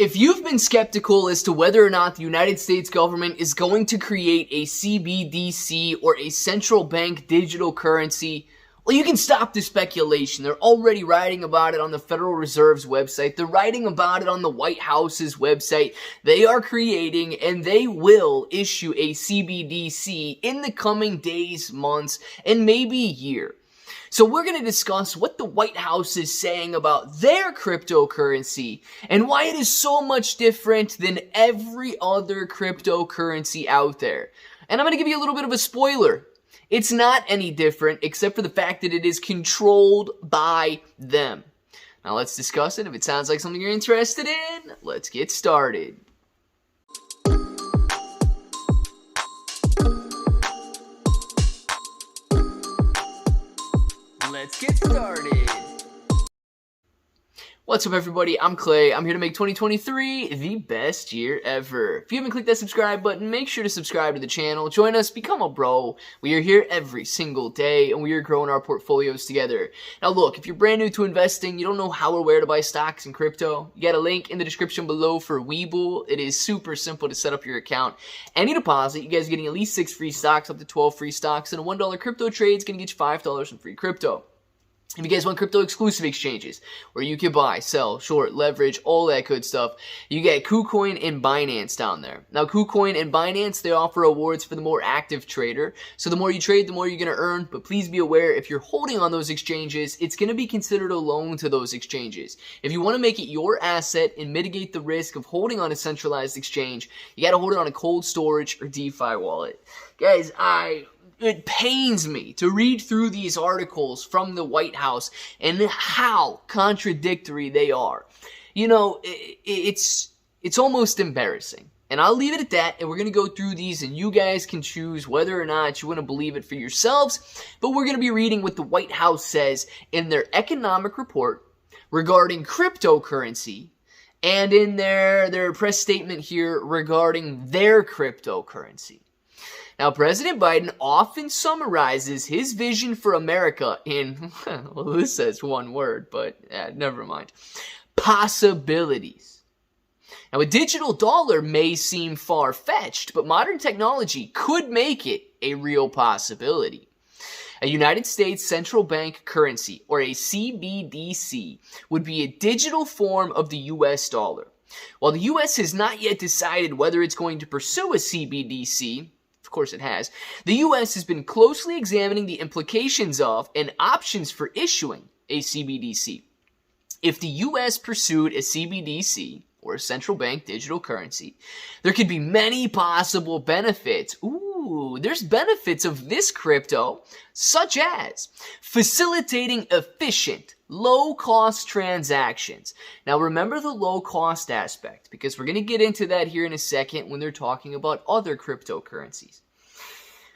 If you've been skeptical as to whether or not the United States government is going to create a CBDC or a central bank digital currency, well, you can stop the speculation. They're already writing about it on the Federal Reserve's website. They're writing about it on the White House's website. They are creating and they will issue a CBDC in the coming days, months, and maybe year. So we're going to discuss what the White House is saying about their cryptocurrency and why it is so much different than every other cryptocurrency out there. And I'm going to give you a little bit of a spoiler. It's not any different except for the fact that it is controlled by them. Now let's discuss it. If it sounds like something you're interested in, let's get started. Let's get started. What's up, everybody? I'm Clay. I'm here to make 2023 the best year ever. If you haven't clicked that subscribe button, make sure to subscribe to the channel. Join us, become a bro. We are here every single day, and we are growing our portfolios together. Now, look, if you're brand new to investing, you don't know how or where to buy stocks in crypto, you got a link in the description below for Webull. It is super simple to set up your account. Any deposit, you guys are getting at least 6 free stocks, up to 12 free stocks, and a $1 crypto trade is going to get you $5 in free crypto. If you guys want crypto exclusive exchanges where you can buy, sell, short, leverage, all that good stuff, you get KuCoin and Binance down there. Now, KuCoin and Binance, they offer rewards for the more active trader. So the more you trade, the more you're going to earn. But please be aware, if you're holding on those exchanges, it's going to be considered a loan to those exchanges. If you want to make it your asset and mitigate the risk of holding on a centralized exchange, you got to hold it on a cold storage or DeFi wallet. Guys, it pains me to read through these articles from the White House and how contradictory they are. You know, it's almost embarrassing. And I'll leave it at that, and we're going to go through these, and you guys can choose whether or not you want to believe it for yourselves. But we're going to be reading what the White House says in their economic report regarding cryptocurrency, and in their press statement here regarding their cryptocurrency. Now, President Biden often summarizes his vision for America in, well, this says one word, but never mind, possibilities. Now, a digital dollar may seem far-fetched, but modern technology could make it a real possibility. A United States central bank currency, or a CBDC, would be a digital form of the US dollar. While the US has not yet decided whether it's going to pursue a CBDC, of course it has, the U.S. has been closely examining the implications of and options for issuing a CBDC. If the U.S. pursued a CBDC, or a central bank digital currency, there could be many possible benefits. Ooh, there's benefits of this crypto, such as facilitating efficient, low-cost transactions. Now, remember the low-cost aspect, because we're going to get into that here in a second when they're talking about other cryptocurrencies.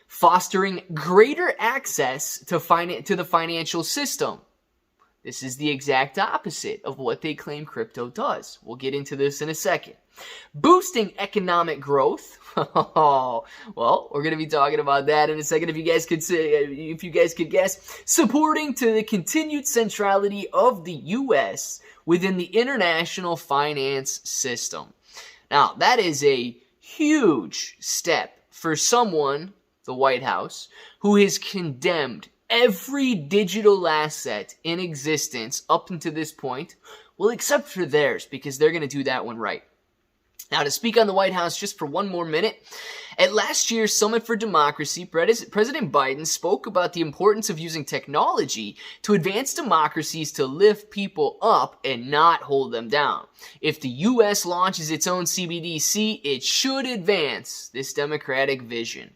Fostering greater access to the financial system. This is the exact opposite of what they claim crypto does. We'll get into this in a second. Boosting economic growth. Well, we're going to be talking about that in a second. If you guys could guess, supporting to the continued centrality of the U.S. within the international finance system. Now, that is a huge step for someone, the White House, who has condemned every digital asset in existence up until this point, well, except for theirs, because they're going to do that one right. Now, to speak on the White House just for one more minute, at last year's Summit for Democracy, President Biden spoke about the importance of using technology to advance democracies to lift people up and not hold them down. If the U.S. launches its own CBDC, it should advance this democratic vision.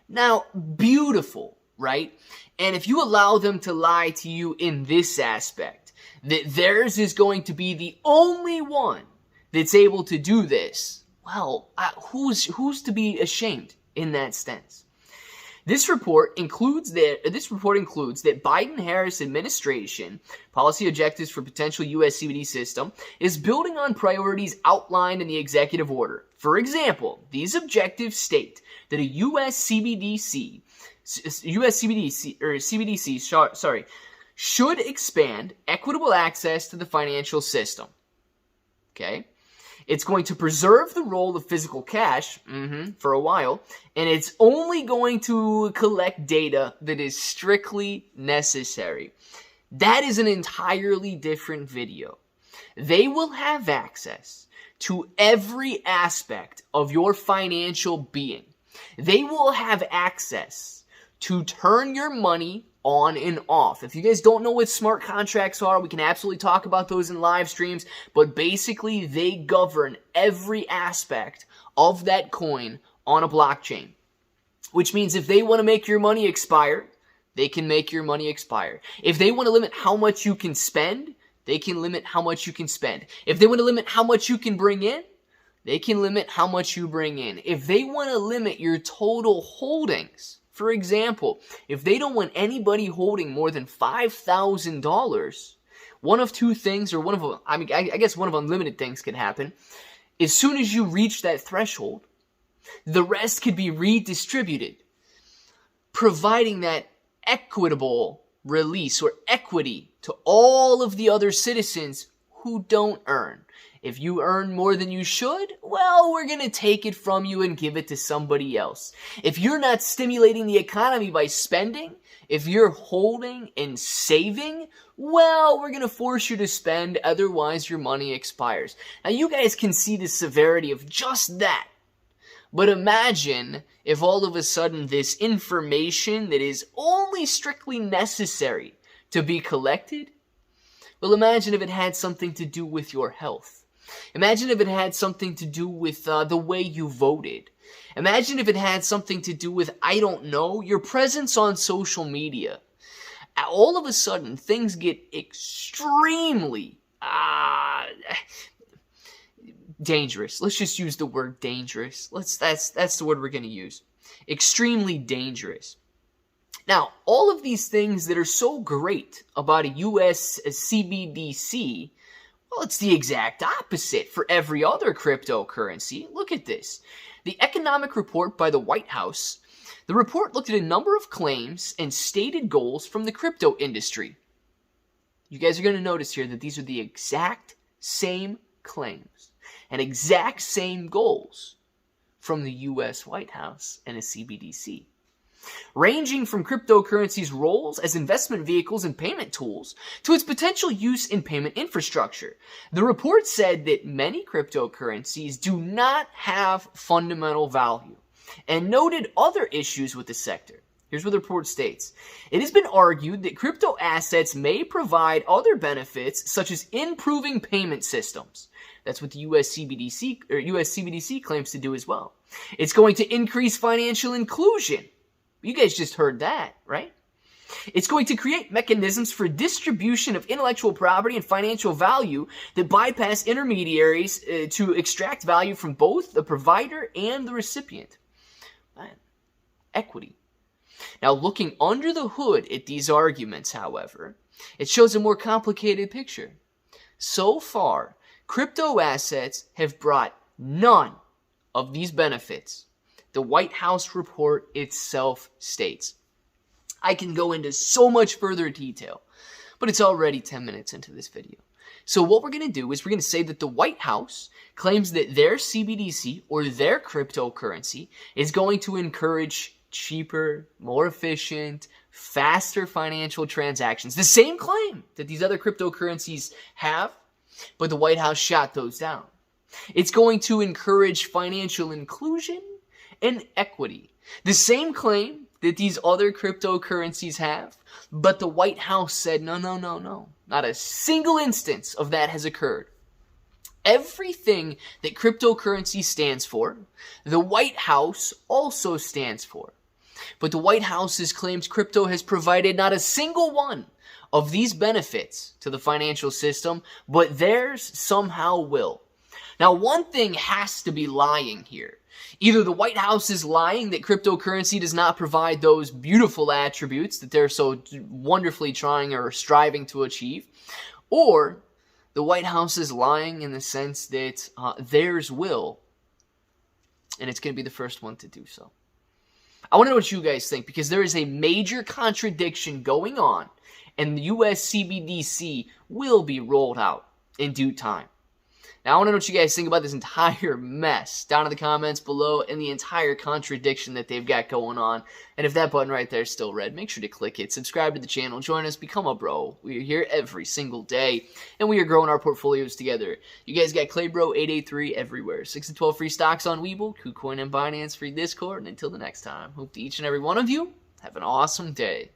Now, beautiful, right? And if you allow them to lie to you in this aspect, that theirs is going to be the only one that's able to do this, well, who's to be ashamed in that sense? This report includes that Biden-Harris administration policy objectives for potential U.S. CBDC system is building on priorities outlined in the executive order. For example, these objectives state that a U.S. CBDC should expand equitable access to the financial system. Okay? It's going to preserve the role of physical cash for a while, and it's only going to collect data that is strictly necessary. That is an entirely different video. They will have access to every aspect of your financial being. They will have access to turn your money on and off. If you guys don't know what smart contracts are, we can absolutely talk about those in live streams, but basically they govern every aspect of that coin on a blockchain, which means if they want to make your money expire, they can make your money expire. If they want to limit how much you can spend, they can limit how much you can spend. If they want to limit how much you can bring in, they can limit how much you bring in. If they want to limit your total holdings, for example, if they don't want anybody holding more than $5,000, one of two things, or I guess one of unlimited things can happen. As soon as you reach that threshold, the rest could be redistributed, providing that equitable release or equity to all of the other citizens who don't earn. If you earn more than you should, well, we're going to take it from you and give it to somebody else. If you're not stimulating the economy by spending, if you're holding and saving, well, we're going to force you to spend, otherwise your money expires. Now, you guys can see the severity of just that. But imagine if all of a sudden this information that is only strictly necessary to be collected, well, imagine if it had something to do with your health. Imagine if it had something to do with the way you voted. Imagine if it had something to do with, I don't know, your presence on social media. All of a sudden, things get extremely dangerous. Let's just use the word dangerous. That's the word we're going to use. Extremely dangerous. Now, all of these things that are so great about a US CBDC, well, it's the exact opposite for every other cryptocurrency. Look at this. The economic report by the White House, the report looked at a number of claims and stated goals from the crypto industry. You guys are going to notice here that these are the exact same claims and exact same goals from the US White House and a CBDC. Ranging from cryptocurrencies' roles as investment vehicles and payment tools to its potential use in payment infrastructure. The report said that many cryptocurrencies do not have fundamental value and noted other issues with the sector. Here's what the report states. It has been argued that crypto assets may provide other benefits such as improving payment systems. That's what the US CBDC claims to do as well. It's going to increase financial inclusion. You guys just heard that, right? It's going to create mechanisms for distribution of intellectual property and financial value that bypass intermediaries to extract value from both the provider and the recipient. Man, equity. Now, looking under the hood at these arguments, however, it shows a more complicated picture. So far, crypto assets have brought none of these benefits. The White House report itself states. I can go into so much further detail, but it's already 10 minutes into this video. So what we're going to do is we're going to say that the White House claims that their CBDC or their cryptocurrency is going to encourage cheaper, more efficient, faster financial transactions. The same claim that these other cryptocurrencies have, but the White House shot those down. It's going to encourage financial inclusion and equity. The same claim that these other cryptocurrencies have, but the White House said, no. Not a single instance of that has occurred. Everything that cryptocurrency stands for, the White House also stands for. But the White House's claims crypto has provided not a single one of these benefits to the financial system, but theirs somehow will. Now, one thing has to be lying here. Either the White House is lying that cryptocurrency does not provide those beautiful attributes that they're so wonderfully trying or striving to achieve, or the White House is lying in the sense that theirs will, and it's going to be the first one to do so. I want to know what you guys think, because there is a major contradiction going on, and the US CBDC will be rolled out in due time. Now, I want to know what you guys think about this entire mess down in the comments below and the entire contradiction that they've got going on. And if that button right there is still red, make sure to click it. Subscribe to the channel. Join us. Become a bro. We are here every single day, and we are growing our portfolios together. You guys got Claybro883 everywhere. 6 to 12 free stocks on Webull, KuCoin, and Binance, free Discord. And until the next time, hope to each and every one of you have an awesome day.